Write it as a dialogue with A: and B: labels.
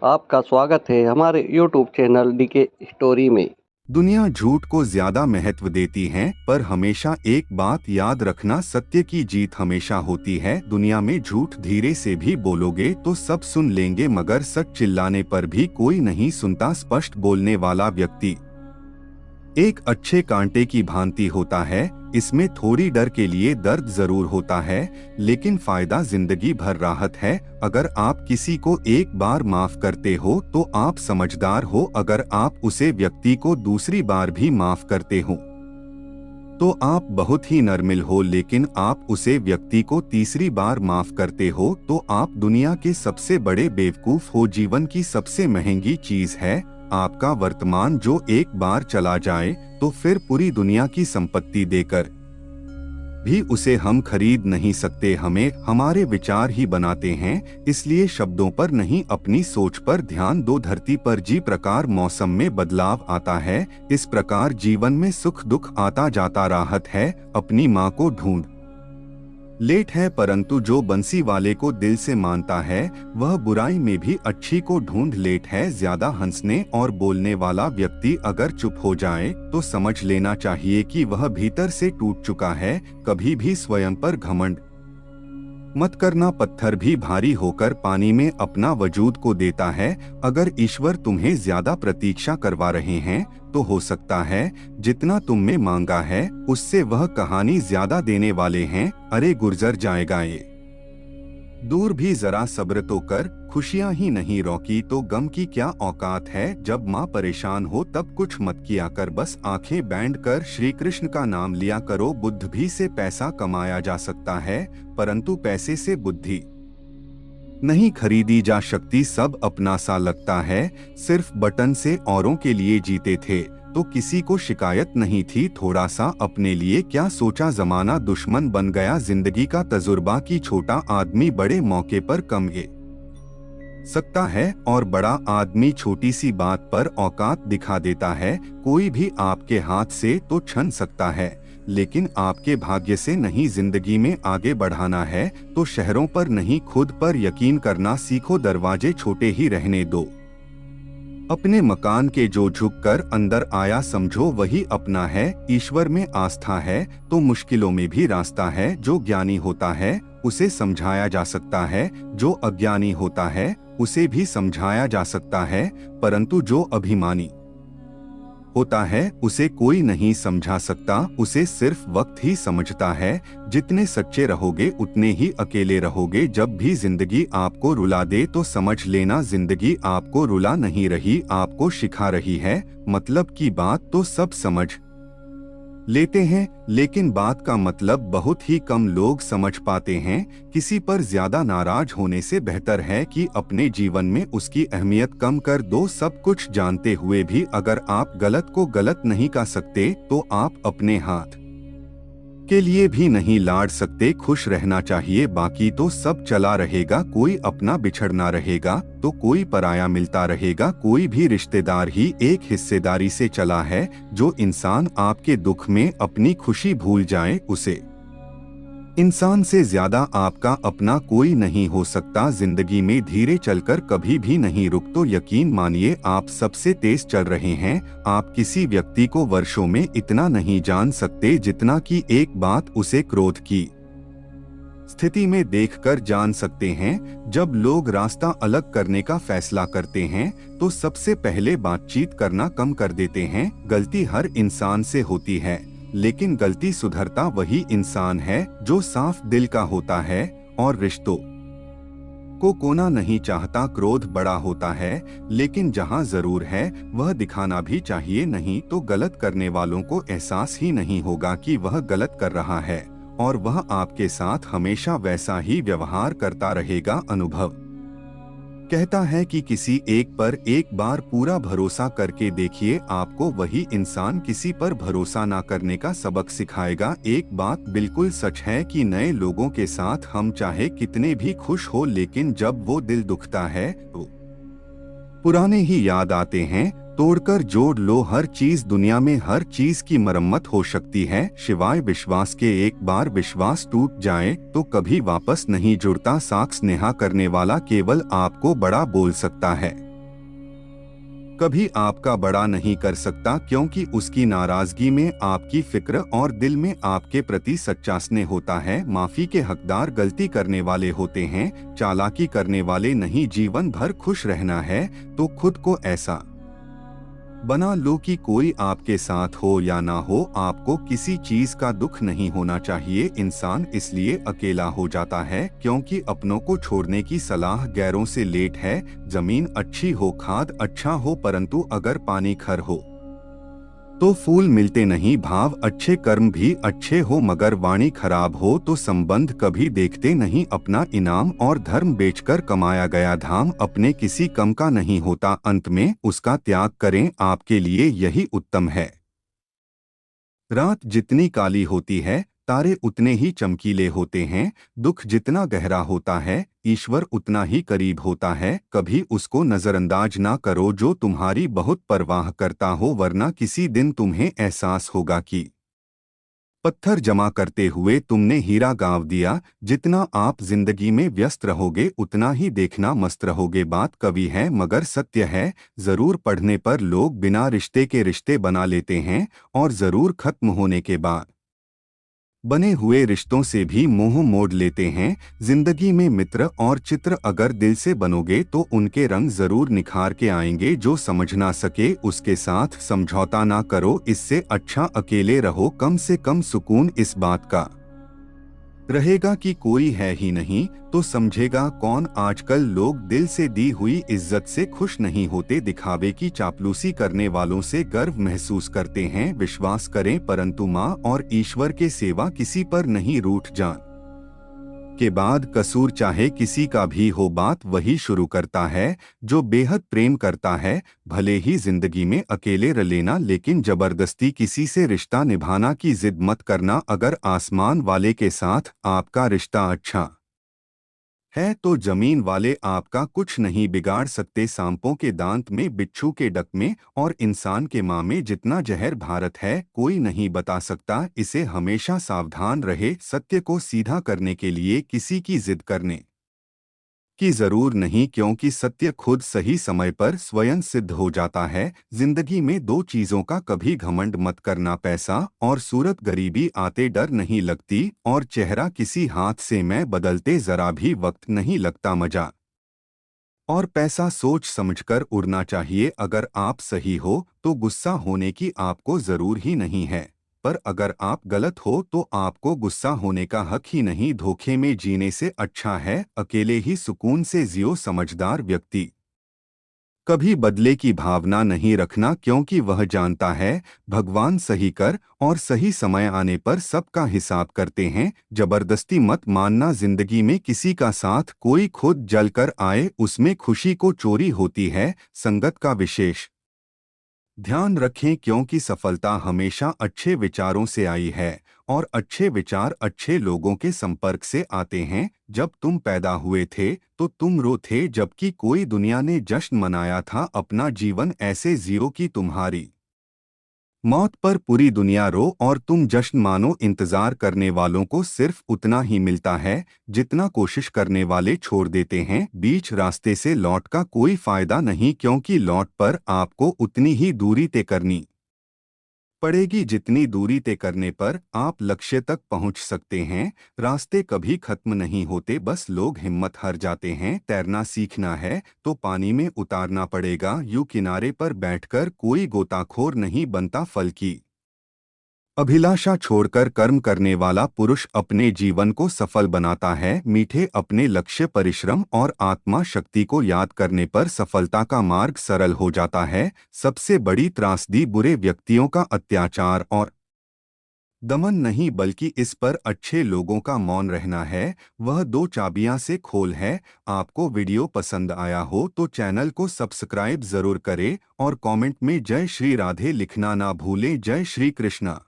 A: आपका स्वागत है हमारे YouTube चैनल डीके स्टोरी में।
B: दुनिया झूठ को ज्यादा महत्व देती है, पर हमेशा एक बात याद रखना, सत्य की जीत हमेशा होती है। दुनिया में झूठ धीरे से भी बोलोगे तो सब सुन लेंगे, मगर सच चिल्लाने पर भी कोई नहीं सुनता। स्पष्ट बोलने वाला व्यक्ति एक अच्छे कांटे की भांति होता है। इसमें थोड़ी डर के लिए दर्द जरूर होता है, लेकिन फायदा जिंदगी भर राहत है। अगर आप किसी को एक बार माफ करते हो तो आप समझदार हो। अगर आप उसे व्यक्ति को दूसरी बार भी माफ करते हो तो आप बहुत ही नर्मिल हो। लेकिन आप उसे व्यक्ति को तीसरी बार माफ करते हो तो आप दुनिया के सबसे बड़े बेवकूफ हो। जीवन की सबसे महंगी चीज है आपका वर्तमान, जो एक बार चला जाए तो फिर पूरी दुनिया की संपत्ति देकर भी उसे हम खरीद नहीं सकते। हमें हमारे विचार ही बनाते हैं, इसलिए शब्दों पर नहीं अपनी सोच पर ध्यान दो। धरती पर जी प्रकार मौसम में बदलाव आता है, इस प्रकार जीवन में सुख दुख आता जाता। राहत है अपनी माँ को ढूंढ लेट है, परंतु जो बंसी वाले को दिल से मानता है वह बुराई में भी अच्छी को ढूंढ लेट है। ज्यादा हंसने और बोलने वाला व्यक्ति अगर चुप हो जाए तो समझ लेना चाहिए कि वह भीतर से टूट चुका है। कभी भी स्वयं पर घमंड मत करना, पत्थर भी भारी होकर पानी में अपना वजूद को देता है। अगर ईश्वर तुम्हें ज्यादा प्रतीक्षा करवा रहे हैं तो हो सकता है जितना तुम में मांगा है उससे वह कहानी ज्यादा देने वाले हैं। अरे गुजर जाएगा ये दूर भी, जरा सब्र तो कर। खुशियां ही नहीं रोकी तो गम की क्या औकात है। जब माँ परेशान हो तब कुछ मत किया कर, बस आंखें बैंड कर श्री कृष्ण का नाम लिया करो। बुद्ध भी से पैसा कमाया जा सकता है, परंतु पैसे से बुद्धि नहीं खरीदी जा सकती। सब अपना सा लगता है, सिर्फ बटन से औरों के लिए जीते थे तो किसी को शिकायत नहीं थी। थोड़ा सा अपने लिए क्या सोचा, जमाना दुश्मन बन गया। जिंदगी का तजुर्बा की छोटा आदमी बड़े मौके पर कम ये सकता है और बड़ा आदमी छोटी सी बात पर औकात दिखा देता है। कोई भी आपके हाथ से तो छन सकता है, लेकिन आपके भाग्य से नहीं। जिंदगी में आगे बढ़ाना है तो शहरों पर नहीं खुद पर यकीन करना सीखो। दरवाजे छोटे ही रहने दो अपने मकान के, जो झुक कर अंदर आया समझो वही अपना है। ईश्वर में आस्था है तो मुश्किलों में भी रास्ता है। जो ज्ञानी होता है उसे समझाया जा सकता है, जो अज्ञानी होता है उसे भी समझाया जा सकता है, परंतु जो अभिमानी होता है उसे कोई नहीं समझा सकता। उसे सिर्फ वक्त ही समझता है। जितने सच्चे रहोगे उतने ही अकेले रहोगे। जब भी जिंदगी आपको रुला दे तो समझ लेना जिंदगी आपको रुला नहीं रही, आपको सिखा रही है। मतलब की बात तो सब समझ लेते हैं, लेकिन बात का मतलब बहुत ही कम लोग समझ पाते हैं। किसी पर ज्यादा नाराज होने से बेहतर है कि अपने जीवन में उसकी अहमियत कम कर दो। सब कुछ जानते हुए भी अगर आप गलत को गलत नहीं कह सकते तो आप अपने हाथ के लिए भी नहीं लाड़ सकते। खुश रहना चाहिए, बाकी तो सब चला रहेगा। कोई अपना बिछड़ना रहेगा तो कोई पराया मिलता रहेगा। कोई भी रिश्तेदार ही एक हिस्सेदारी से चला है। जो इंसान आपके दुख में अपनी खुशी भूल जाए उसे इंसान से ज्यादा आपका अपना कोई नहीं हो सकता। जिंदगी में धीरे चलकर कभी भी नहीं रुक, तो यकीन मानिए आप सबसे तेज चल रहे हैं। आप किसी व्यक्ति को वर्षों में इतना नहीं जान सकते जितना कि एक बात उसे क्रोध की स्थिति में देखकर जान सकते हैं। जब लोग रास्ता अलग करने का फैसला करते हैं तो सबसे पहले बातचीत करना कम कर देते हैं। गलती हर इंसान से होती है, लेकिन गलती सुधरता वही इंसान है जो साफ दिल का होता है और रिश्तों को कोना नहीं चाहता। क्रोध बड़ा होता है, लेकिन जहां जरूर है वह दिखाना भी चाहिए, नहीं तो गलत करने वालों को एहसास ही नहीं होगा कि वह गलत कर रहा है और वह आपके साथ हमेशा वैसा ही व्यवहार करता रहेगा। अनुभव कहता है कि किसी एक पर एक बार पूरा भरोसा करके देखिए, आपको वही इंसान किसी पर भरोसा ना करने का सबक सिखाएगा। एक बात बिल्कुल सच है कि नए लोगों के साथ हम चाहे कितने भी खुश हो, लेकिन जब वो दिल दुखता है तो पुराने ही याद आते हैं। तोड़कर जोड़ लो हर चीज, दुनिया में हर चीज की मरम्मत हो सकती है सिवाय विश्वास के। एक बार विश्वास टूट जाए तो कभी वापस नहीं जुड़ता। साख स्नेहा करने वाला केवल आपको बड़ा बोल सकता है। कभी आपका बड़ा नहीं कर सकता, क्योंकि उसकी नाराजगी में आपकी फिक्र और दिल में आपके प्रति सच्चा स्नेह होता है। माफी के हकदार गलती करने वाले होते हैं, चालाकी करने वाले नहीं। जीवन भर खुश रहना है तो खुद को ऐसा बना लो कि कोई आपके साथ हो या ना हो, आपको किसी चीज का दुख नहीं होना चाहिए। इंसान इसलिए अकेला हो जाता है क्योंकि अपनों को छोड़ने की सलाह गैरों से लेट है। जमीन अच्छी हो, खाद अच्छा हो, परंतु अगर पानी खर हो तो फूल मिलते नहीं। भाव अच्छे, कर्म भी अच्छे हो, मगर वाणी खराब हो तो संबंध कभी देखते नहीं। अपना इनाम और धर्म बेचकर कमाया गया धाम अपने किसी कम का नहीं होता। अंत में उसका त्याग करें, आपके लिए यही उत्तम है। रात जितनी काली होती है, तारे उतने ही चमकीले होते हैं। दुख जितना गहरा होता है, ईश्वर उतना ही करीब होता है। कभी उसको नजरअंदाज ना करो जो तुम्हारी बहुत परवाह करता हो, वरना किसी दिन तुम्हें एहसास होगा कि पत्थर जमा करते हुए तुमने हीरा गांव दिया। जितना आप जिंदगी में व्यस्त रहोगे उतना ही देखना मस्त रहोगे। बात कवि है मगर सत्य है। जरूर पढ़ने पर लोग बिना रिश्ते के रिश्ते बना लेते हैं, और जरूर खत्म होने के बाद बने हुए रिश्तों से भी मोह मोड़ लेते हैं। जिंदगी में मित्र और चित्र अगर दिल से बनोगे तो उनके रंग जरूर निखार के आएंगे। जो समझ ना सके उसके साथ समझौता ना करो, इससे अच्छा अकेले रहो। कम से कम सुकून इस बात का रहेगा कि कोई है ही नहीं तो समझेगा कौन। आजकल लोग दिल से दी हुई इज्जत से खुश नहीं होते, दिखावे की चापलूसी करने वालों से गर्व महसूस करते हैं। विश्वास करें, परंतु माँ और ईश्वर के सेवा किसी पर नहीं रूठ जान के बाद कसूर चाहे किसी का भी हो, बात वही शुरू करता है जो बेहद प्रेम करता है। भले ही जिंदगी में अकेले रह लेना, लेकिन जबरदस्ती किसी से रिश्ता निभाना की जिद मत करना। अगर आसमान वाले के साथ आपका रिश्ता अच्छा है तो जमीन वाले आपका कुछ नहीं बिगाड़ सकते। सांपों के दांत में, बिच्छू के डक में और इंसान के माँ में जितना जहर भारत है कोई नहीं बता सकता। इसे हमेशा सावधान रहे। सत्य को सीधा करने के लिए किसी की जिद करने की जरूर नहीं, क्योंकि सत्य खुद सही समय पर स्वयं सिद्ध हो जाता है। जिंदगी में दो चीजों का कभी घमंड मत करना, पैसा और सूरत। गरीबी आते डर नहीं लगती और चेहरा किसी हाथ से मैं बदलते जरा भी वक्त नहीं लगता। मजा और पैसा सोच समझकर उड़ना चाहिए। अगर आप सही हो तो गुस्सा होने की आपको जरूर ही नहीं है, पर अगर आप गलत हो तो आपको गुस्सा होने का हक ही नहीं। धोखे में जीने से अच्छा है अकेले ही सुकून से जियो। समझदार व्यक्ति कभी बदले की भावना नहीं रखना, क्योंकि वह जानता है भगवान सही कर और सही समय आने पर सबका हिसाब करते हैं। जबरदस्ती मत मानना, जिंदगी में किसी का साथ कोई खुद जलकर आए उसमें खुशी को चोरी होती है। संगत का विशेष ध्यान रखें, क्योंकि सफलता हमेशा अच्छे विचारों से आई है और अच्छे विचार अच्छे लोगों के संपर्क से आते हैं। जब तुम पैदा हुए थे तो तुम रो थे, जबकि कोई दुनिया ने जश्न मनाया था। अपना जीवन ऐसे जियो कि तुम्हारी मौत पर पूरी दुनिया रो और तुम जश्न मानो। इंतजार करने वालों को सिर्फ उतना ही मिलता है जितना कोशिश करने वाले छोड़ देते हैं। बीच रास्ते से लौट का कोई फायदा नहीं, क्योंकि लौट पर आपको उतनी ही दूरी तय करनी पड़ेगी जितनी दूरी तय करने पर आप लक्ष्य तक पहुंच सकते हैं। रास्ते कभी खत्म नहीं होते, बस लोग हिम्मत हार जाते हैं। तैरना सीखना है तो पानी में उतारना पड़ेगा। यूं किनारे पर बैठकर कोई गोताखोर नहीं बनता। फल की अभिलाषा छोड़कर कर्म करने वाला पुरुष अपने जीवन को सफल बनाता है। मीठे अपने लक्ष्य, परिश्रम और आत्मा शक्ति को याद करने पर सफलता का मार्ग सरल हो जाता है। सबसे बड़ी त्रासदी बुरे व्यक्तियों का अत्याचार और दमन नहीं, बल्कि इस पर अच्छे लोगों का मौन रहना है। वह दो चाबियां से खोल है। आपको वीडियो पसंद आया हो तो चैनल को सब्सक्राइब जरूर करें और कमेंट में जय श्री राधे लिखना ना भूलें। जय श्री कृष्णा।